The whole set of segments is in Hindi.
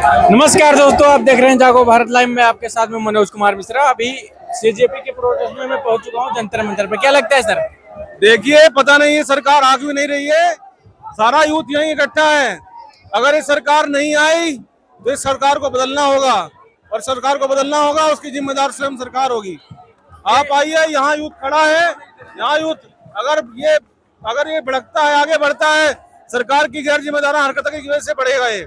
नमस्कार दोस्तों, आप देख रहे हैं जागो भारत लाइव में। आपके साथ में मनोज कुमार मिश्रा। अभी सीजेपी के प्रोटेस्ट में मैं पहुंच चुका हूं जंतर मंतर पे। क्या लगता है सर? देखिए, पता नहीं ये सरकार आ क्यों नहीं रही है। सारा यूथ यहीं इकट्ठा है। अगर ये सरकार नहीं आई तो इस सरकार को बदलना होगा, और सरकार को बदलना होगा उसकी जिम्मेदार स्वयं सरकार होगी। आप आइए, यहाँ यूथ खड़ा है। यहाँ यूथ अगर ये भड़कता है, आगे बढ़ता है, सरकार की गैर जिम्मेदार हरकतों की वजह से बढ़ेगा ये,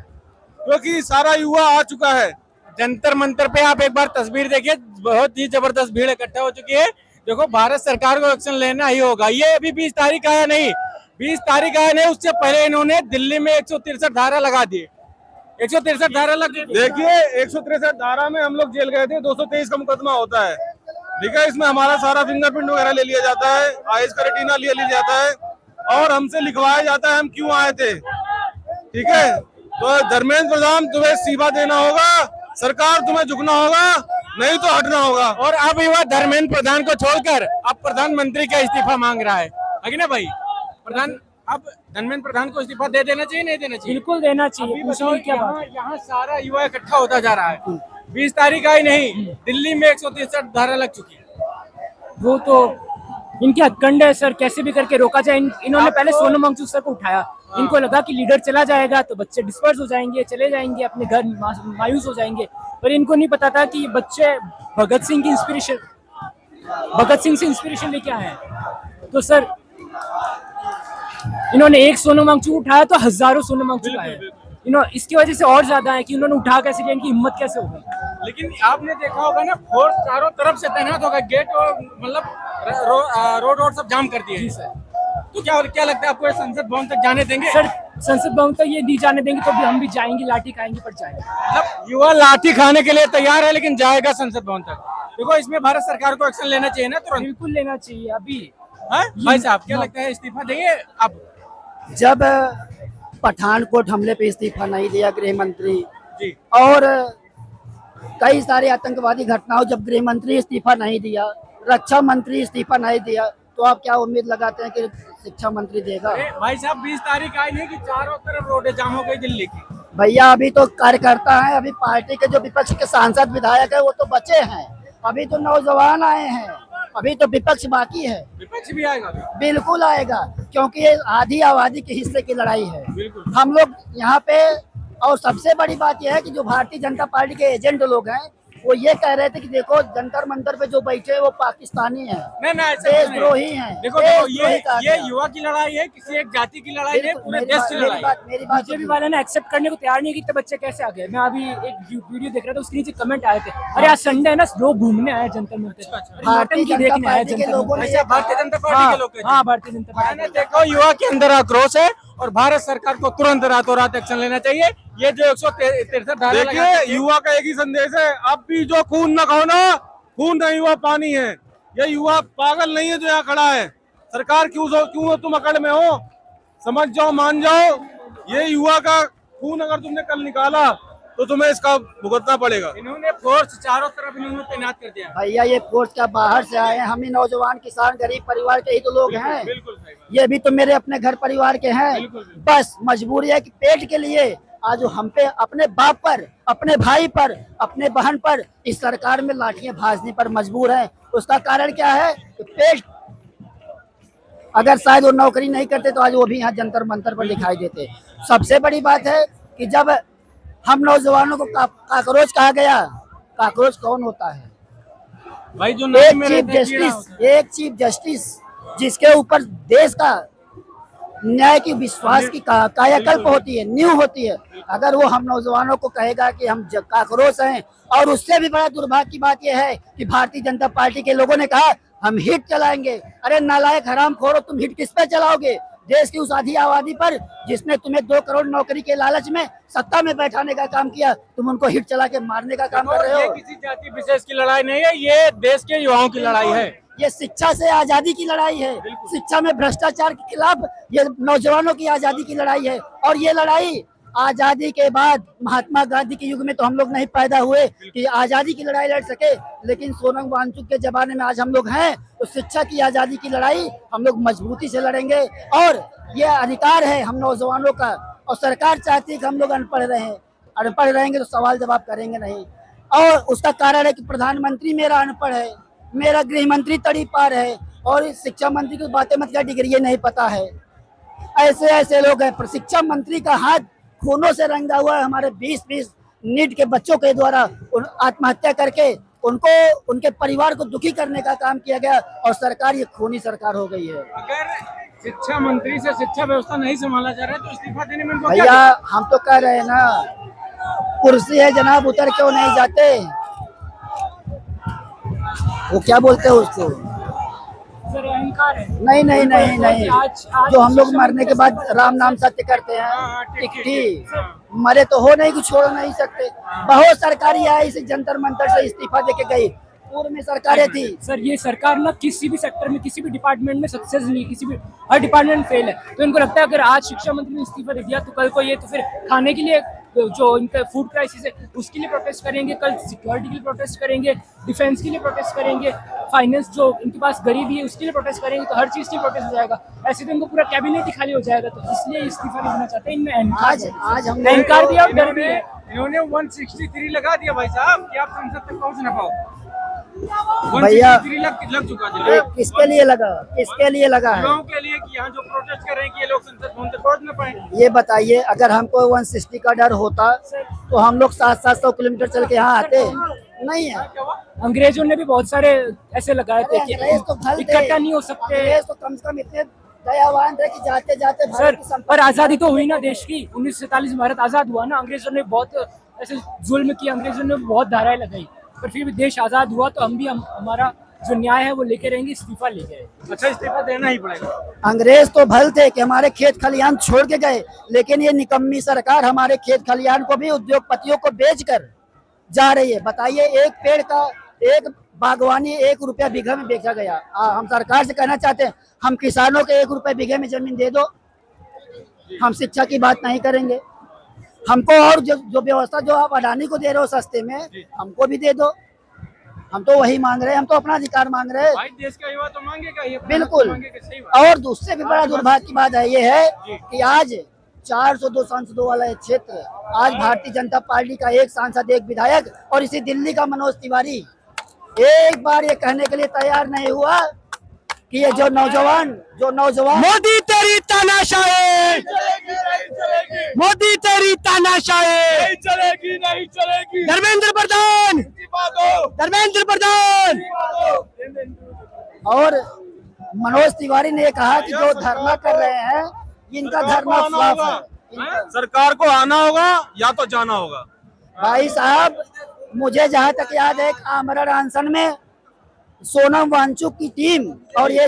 क्योंकि सारा युवा आ चुका है जंतर मंतर पे। आप एक बार तस्वीर देखिए, बहुत ही जबरदस्त भीड़ इकट्ठा हो चुकी है। देखो, भारत सरकार को एक्शन लेना ही होगा। ये अभी 20 तारीख आया नहीं, 20 तारीख आया नहीं, उससे पहले इन्होंने दिल्ली में 163 धारा लगा दी। 163 धारा लग दी। देखिए, 163 धारा में हम लोग जेल गए थे। 223 का मुकदमा होता है, ठीक है। इसमें हमारा सारा फिंगरप्रिंट वगैरह ले लिया जाता है, आइस का रेटिना लिया जाता है, और हमसे लिखवाया जाता है हम क्यों आए थे, ठीक है। तो धर्मेंद्र प्रधान, तुम्हें इस्तीफा देना होगा, सरकार तुम्हें झुकना होगा, नहीं तो हटना होगा। और अब युवा धर्मेंद्र प्रधान को छोड़कर अब प्रधानमंत्री का इस्तीफा मांग रहा है कि ना भाई? अब धर्मेंद्र प्रधान को इस्तीफा दे देना चाहिए, नहीं देना चाहिए? बिल्कुल देना चाहिए। यहाँ सारा युवा इकट्ठा होता जा रहा है। 20 तारीख आई नहीं, दिल्ली में 163 धारा लग चुकी है। वो तो इनके हथकंडे है सर, कैसे भी करके रोका जाए। इन्होंने पहले सोनम वांगचुक सर को उठाया। इनको लगा कि लीडर चला जाएगा तो बच्चे डिस्पर्स हो जाएंगे, चले जाएंगे अपने घर, मायूस हो जाएंगे। पर इनको नहीं पता था कि बच्चे भगत सिंह से इंस्पिरेशन लेके आए हैं। तो सर, इन्होंने एक सोनम वांगचुक उठाया तो हजारों सोनम वांगचुक आए। इसकी वजह से और ज्यादा है कि उन्होंने उठा कैसे लिया, इनकी हिम्मत कैसे हो गई। लेकिन आपने देखा होगा ना, फोर्स चारों तरफ से तैनात होगा, गेट और मतलब रोड सब जाम कर दिए सर। तो क्या लगता है आपको, संसद भवन तक जाने देंगे? सर, संसद भवन तक ये नहीं जाने देंगे तो भी हम भी जाएंगे, लाठी खाएंगे पर जाएंगे। मतलब युवा लाठी खाने के लिए तैयार है, लेकिन जाएगा संसद भवन तक। देखो, इसमें भारत सरकार को एक्शन लेना चाहिए ना, तुरंत। बिल्कुल लेना चाहिए अभी। भाई साहब, क्या लगता है, इस्तीफा देंगे अब? जब पठानकोट हमले पे इस्तीफा नहीं दिया गृह मंत्री जी, और कई सारे आतंकवादी घटनाओं, जब गृह मंत्री इस्तीफा नहीं दिया, रक्षा मंत्री इस्तीफा नहीं दिया, तो आप क्या उम्मीद लगाते हैं कि शिक्षा मंत्री देगा? भाई साहब, 20 तारीख आई नहीं कि चारों तरफ रोडें जाम हो गई दिल्ली की। भैया, अभी तो कार्यकर्ता है, अभी पार्टी के जो विपक्ष के सांसद विधायक है वो तो बचे हैं, अभी तो नौजवान आए हैं, अभी तो विपक्ष बाकी है। विपक्ष भी आएगा अभी? बिल्कुल आएगा, क्योंकि ये आधी आबादी के हिस्से की लड़ाई है। बिल्कुल। हम लोग यहाँ पे, और सबसे बड़ी बात यह है कि जो भारतीय जनता पार्टी के एजेंट लोग हैं वो ये कह रहे थे कि देखो, जंतर मंतर पे जो बैठे हैं वो पाकिस्तानी हैं, देशद्रोही हैं। देखो, ये युवा की लड़ाई है, किसी एक जाति की लड़ाई नहीं, पूरे देश की लड़ाई। मेरी बात बीजेपी वाले ने एक्सेप्ट करने को तैयार नहीं कि इतने बच्चे कैसे आ गए। मैं अभी एक वीडियो देख रहा था, उसके नीचे कमेंट आए थे, अरे आज संडे है ना, लोग घूमने आए जनता मंतर। भारतीय जनता पार्टी के लोगों ने, भारतीय जनता पार्टी के लोग, हाँ, भारतीय जनता पार्टी। देखो, युवा के अंदर आक्रोश है और भारत सरकार को तुरंत रातों रात एक्शन लेना चाहिए। ये जो 163 धारा, देखिए, युवा का एक ही संदेश है, अब भी जो खून न खाओ ना, खून नहीं हुआ पानी है। ये युवा पागल नहीं है जो यहाँ खड़ा है। सरकार क्यों तुम अकड़ में हो, समझ जाओ, मान जाओ। ये युवा का खून अगर तुमने कल निकाला तो तुम्हें इसका भुगतना पड़ेगा। इन्होंने फोर्स चारों तरफ इन्होंने तैनात कर दिया। भैया, ये फोर्स क्या बाहर से आए हैं? हम ही नौजवान किसान गरीब परिवार के ही तो लोग हैं। बिल्कुल। ये भी तो मेरे अपने घर परिवार के हैं। बस मजबूरी है कि पेट के लिए आज हम पे, अपने बाप पर, अपने भाई पर, अपने बहन पर इस सरकार में लाठियां भाजने पर मजबूर है। उसका कारण क्या है कि पेट, अगर शायद वो नौकरी नहीं करते तो आज वो भी यहाँ जंतर मंतर पर दिखाई देते। सबसे बड़ी बात है कि जब हम नौजवानों को काकरोच कहा गया, काकरोच कौन होता है भाई? जो एक चीफ जस्टिस जिसके ऊपर देश का न्याय की, विश्वास की कायाकल्प होती है, नींव होती है, अगर वो हम नौजवानों को कहेगा कि हम काकरोच हैं। और उससे भी बड़ा दुर्भाग्य की बात यह है कि भारतीय जनता पार्टी के लोगों ने कहा हम हिट चलाएंगे। अरे नालायक हरामखोरो, तुम हिट किस पे चलाओगे? देश की उस आधी आबादी पर जिसने तुम्हें 2 करोड़ नौकरी के लालच में सत्ता में बैठाने का काम किया, तुम उनको हिट चला के मारने का काम कर रहे हो। ये किसी जाति विशेष की लड़ाई नहीं है, ये देश के युवाओं की लड़ाई है। ये शिक्षा से आजादी की लड़ाई है, शिक्षा में भ्रष्टाचार के खिलाफ ये नौजवानों की आजादी की लड़ाई है। और ये लड़ाई आजादी के बाद, महात्मा गांधी के युग में तो हम लोग नहीं पैदा हुए कि आजादी की लड़ाई लड़ सके, लेकिन सोनम वांगचुक के जमाने में आज हम लोग हैं, तो शिक्षा की आजादी की लड़ाई हम लोग मजबूती से लड़ेंगे। और ये अधिकार है हम नौजवानों का, और सरकार चाहती है कि हम लोग अनपढ़ रहें। अनपढ़ रहेंगे तो सवाल जवाब करेंगे नहीं। और उसका कारण है कि प्रधानमंत्री मेरा अनपढ़ है, मेरा गृह मंत्री तड़ी पार है, और इस शिक्षा मंत्री की बातें मत क्या डिग्री नहीं पता है। ऐसे ऐसे लोग हैं। पर शिक्षा मंत्री का हाथ खूनों से रंगा हुआ है। हमारे 20-20 नीट के बच्चों के द्वारा आत्महत्या करके उनको, उनके परिवार को दुखी करने का काम किया गया, और सरकार ये खूनी सरकार हो गई है। अगर शिक्षा मंत्री से शिक्षा व्यवस्था नहीं संभाला जा रहा है तो इस्तीफा देने में उनको क्या भैया हम तो कह रहे हैं ना, कुर्सी है जनाब, उतर क्यों नहीं जाते? वो क्या बोलते हैं उसको? सर अहंकार है। नहीं नहीं नहीं नहीं, आज जो हम लोग मरने के बाद राम नाम सत्य करते हाँ, हैं, ठीक, टिकटी मरे तो हो नहीं, कुछ छोड़ नहीं सकते। बहुत सरकारी आई इस जंतर मंतर से इस्तीफा देके गई, पूर्व में सरकारें थी। सर ये सरकार ना किसी भी सेक्टर में, किसी भी डिपार्टमेंट में सक्सेस नहीं है, किसी भी हर डिपार्टमेंट फेल है। तो इनको लगता है अगर आज शिक्षा मंत्री ने इस्तीफा दे दिया तो कल को ये तो फिर खाने के लिए, जो इनका फूड क्राइसिस है उसके लिए प्रोटेस्ट करेंगे, कल सिक्योरिटी के लिए प्रोटेस्ट करेंगे, डिफेंस के लिए प्रोटेस्ट करेंगे, फाइनेंस जो इनके पास गरीबी है उसके लिए प्रोटेस्ट करेंगे, तो हर चीज़ के लिए प्रोटेस्ट हो जाएगा। ऐसे तो इनको पूरा कैबिनेट ही खाली हो जाएगा। तो इसलिए इस्तीफा नहीं देना चाहते। इनमें आज हम अहंकार भी है और डर भी है। इन्होंने 163 लगा दिया भाई साहब कि आप संसद तक पहुंच ना पाओ। भैया 163 लग चुका है। किसके लिए लगा, किसके लिए लगा है युवाओं के लिए कि यहाँ जो प्रोटेस्ट कर रहे हैं कि ये लोग संसद भवन तक पहुंच ना पाए। ये बताइए? अगर हमको 160 का डर होता तो हम लोग 700-700 किलोमीटर चल के यहाँ आते? नहीं है। अंग्रेजों ने भी बहुत सारे ऐसे लगाए थे कि अंग्रेज तो भल थे, इकट्ठा नहीं हो सकते। अंग्रेज तो कम से कम इतने दयावान थे कि जाते जाते सर भारत की संपत्ति- पर आजादी तो हुई ना देश की। 1947 भारत आजाद हुआ ना। अंग्रेजों ने बहुत ऐसे जुल्म किया, अंग्रेजों ने बहुत धाराएं लगाई, पर फिर भी देश आजाद हुआ। तो हम भी हमारा जो न्याय है वो लेके रहेंगे, इस्तीफा लेके रहेंगे। अच्छा इस्तीफा देना ही पड़ेगा। अंग्रेज तो भल थे कि हमारे खेत खलियान छोड़ के गए, लेकिन ये निकम्मी सरकार हमारे खेत खलियान को भी उद्योगपतियों को बेचकर जा रही है। बताइए, एक पेड़ का, एक बागवानी 1 रुपया बीघा में बेचा गया। हम सरकार से कहना चाहते हैं, हम किसानों के 1 रुपया बीघे में जमीन दे दो। हम शिक्षा की बात नहीं करेंगे, हमको और जो व्यवस्था जो आप अडानी को दे रहे हो सस्ते में, हमको भी दे दो। हम तो वही मांग रहे हैं, हम तो अपना अधिकार मांग रहे हैं। भाई देश का युवा तो मांगेगा ही, अपना बिल्कुल। हक मांगेगा, सही बात। और दूसरे भी बड़ा दुर्भाग्य की बात है ये है कि आज 402 सांसदों वाला ये क्षेत्र, आज भारतीय जनता पार्टी का एक सांसद, एक विधायक, और इसी दिल्ली का मनोज तिवारी एक बार ये कहने के लिए तैयार नहीं हुआ कि ये जो नौजवान मोदी तेरी तानाशाही, मोदी तेरी तानाशाही, चलेगी नहीं चलेगी। धर्मेंद्र प्रधान, धर्मेंद्र प्रधान। और मनोज तिवारी ने कहा कि जो धरना कर रहे हैं इनका धरना फ्लॉप है। सरकार को आना होगा या तो जाना होगा। भाई साहब, मुझे जहां तक याद है, आमरण अनशन में सोनम वांगचुक की टीम और ये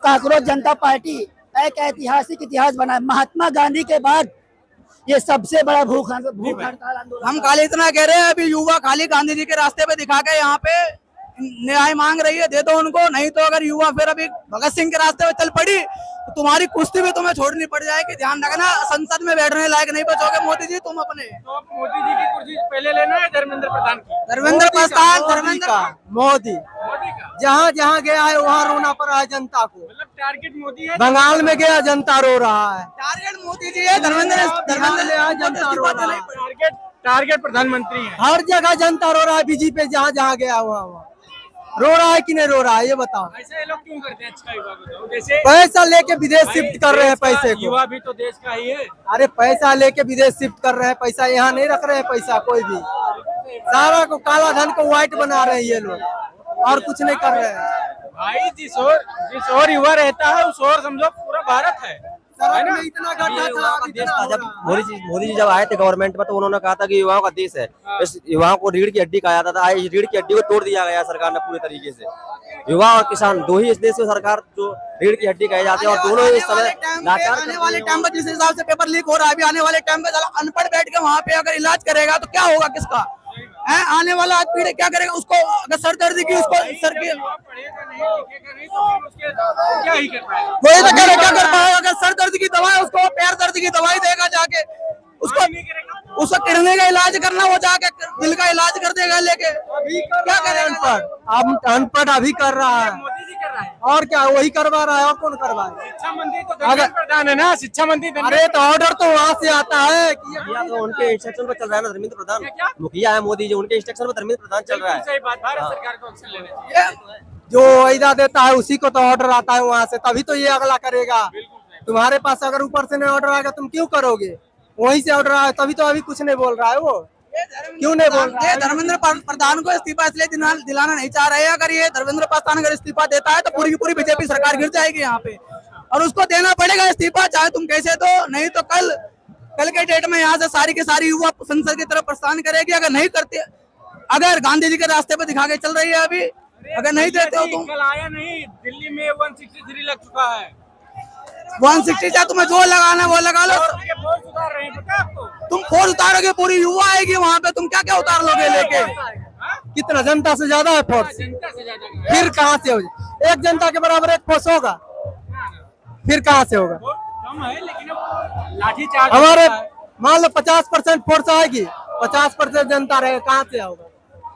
कांग्रेस जनता पार्टी एक ऐतिहासिक इतिहास बनाए। महात्मा गांधी के बाद ये सबसे बड़ा भूख हड़ताल आंदोलन। हम खाली इतना कह रहे हैं, अभी युवा खाली गांधी जी के रास्ते पे दिखा के यहाँ पे न्याय मांग रही है, दे दो उनको। नहीं तो अगर युवा फिर अभी भगत सिंह के रास्ते पे चल पड़ी तो तुम्हारी कुश्ती भी तुम्हें छोड़नी पड़ जाएगी। ध्यान रखना, संसद में बैठने लायक नहीं बचोगे मोदी जी तुम अपने। तो अब मोदी जी की कुर्सी पहले लेना है धर्मेंद्र प्रधान की? धर्मेंद्र प्रधान, धर्मेंद्र मोदी मोदी का जहाँ जहाँ गया है वहाँ रोना पड़ा है जनता को। मतलब टारगेट मोदी है। बंगाल में गया जनता रो रहा है। टारगेट मोदी जी है। धर्मेंद्र जनता रो रहा है। टारगेट प्रधानमंत्री है। हर जगह जनता रो रहा है। बीजेपी जहाँ जहाँ गया वहाँ रो रहा है कि नहीं रो रहा है, ये बताओ। ऐसे ये लोग क्यों करते हैं? अच्छा युवा बताओ। जैसे पैसा लेके विदेश शिफ्ट कर रहे हैं पैसे को। युवा भी तो देश का ही है। अरे पैसा लेके विदेश शिफ्ट कर रहे हैं, पैसा यहाँ नहीं रख रहे हैं। पैसा कोई भी सारा को काला धन को व्हाइट बना रहे हैं ये लोग, और कुछ नहीं कर रहे हैं। भाई जिस और युवा रहता है उस और समझो पूरा भारत है ना? इतना गड्ढा था, देश था। जब मोदी जी जब आए थे गवर्नमेंट में तो उन्होंने कहा था कि युवाओं का देश है। इस युवाओं को रीढ़ की हड्डी कहा जाता था। इस रीढ़ की हड्डी को तोड़ दिया गया सरकार ने पूरे तरीके से। युवा और किसान दो ही इस देश में सरकार जो रीढ़ की हड्डी कहे जाते हैं, और दोनों इस समय लाचार आने वाले टाइम पे जिस हिसाब से पेपर लीक हो रहा है, अभी आने वाले टाइम पे साला अनपढ़ बैठ के वहाँ पे अगर इलाज करेगा तो क्या होगा किसका है? आने वाला पीढ़ी क्या करेगा? उसको अगर सर दर्द की, उसको सर की पढ़ेगा नहीं लिखेगा नहीं तो फिर उसके क्या ही कर पाएगा? वही तो कह रहे, क्या कर पाएगा? अगर सर दर्द की दवाई, उसको पैर दर्द की दवाई देगा जाके, उसको किडनी का इलाज करना, वो जाके दिल का इलाज कर देगा लेके। क्या करेगा? अनपढ़ अब अनपढ़ अभी कर रहा है। मोदी जी कर और क्या वही करवा रहा है, और कौन करवाए? शिक्षा मंत्री तो धर्मेंद्र प्रधान है ना, शिक्षा मंत्री अरे तो ऑर्डर तो वहाँ से आता है कि मुखिया तो उनके इंस्ट्रक्शन पर चल रहा है ना, धर्मेंद्र प्रधान मुखिया है मोदी जी, उनके इंस्ट्रक्शन पर धर्मेंद्र प्रधान चल रहा है। सही बात, भारत सरकार को एक्शन लेना चाहिए। जो ऐदा देता है उसी को तो ऑर्डर आता है वहाँ से, तभी तो ये अगला करेगा। तुम्हारे पास अगर ऊपर से नहीं ऑर्डर आएगा तुम क्यों करोगे? वहीं से ऑर्डर आया तभी तो अभी कुछ नहीं बोल रहा है वो, क्यों नहीं बोल रहा है? ये धर्मेंद्र प्रधान को इस्तीफा इसलिए दिलाना नहीं चाह रहे हैं। अगर ये धर्मेंद्र प्रधान अगर इस्तीफा देता है तो पूरी की पूरी बीजेपी सरकार गिर जाएगी यहाँ पे, और उसको देना पड़ेगा इस्तीफा, चाहे तुम कैसे दो। नहीं तो कल के डेट में यहाँ से सारी के सारी युवा संसद की तरफ प्रस्थान करेगी। अगर नहीं करते, अगर गांधी जी के रास्ते पे दिखा के चल रही है अभी, अगर नहीं देते हो तुम। कल आया नहीं, दिल्ली में 163 लग चुका है। 160 चाहे तुम्हें जो लगाना है वो लगा लो। ये बहुत सुधार रहे हैं, पता है आपको? तुम फोर्स उतारोगे पूरी युवा आएगी वहाँ पे, तुम क्या क्या उतार लोगे लेके? कितना जनता से ज्यादा है फोर्स, जनता से ज्यादा फिर कहाँ से होगा? एक जनता के बराबर एक फोर्स होगा, फिर कहाँ से होगा? बहुत कम है, लेकिन अब लाठीचार्ज हमारे मान लो 50% फोर्स आएगी, 50% जनता रहेगा, कहाँ से होगा?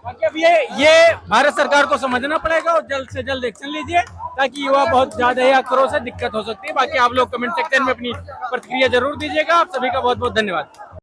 बाकी अब ये भारत सरकार को समझना पड़ेगा और जल्द से जल्द एक्शन लीजिए, ताकि युवा बहुत ज्यादा ही आक्रोश है, दिक्कत हो सकती है। बाकी आप लोग कमेंट सेक्शन में अपनी प्रतिक्रिया जरूर दीजिएगा। आप सभी का बहुत बहुत धन्यवाद।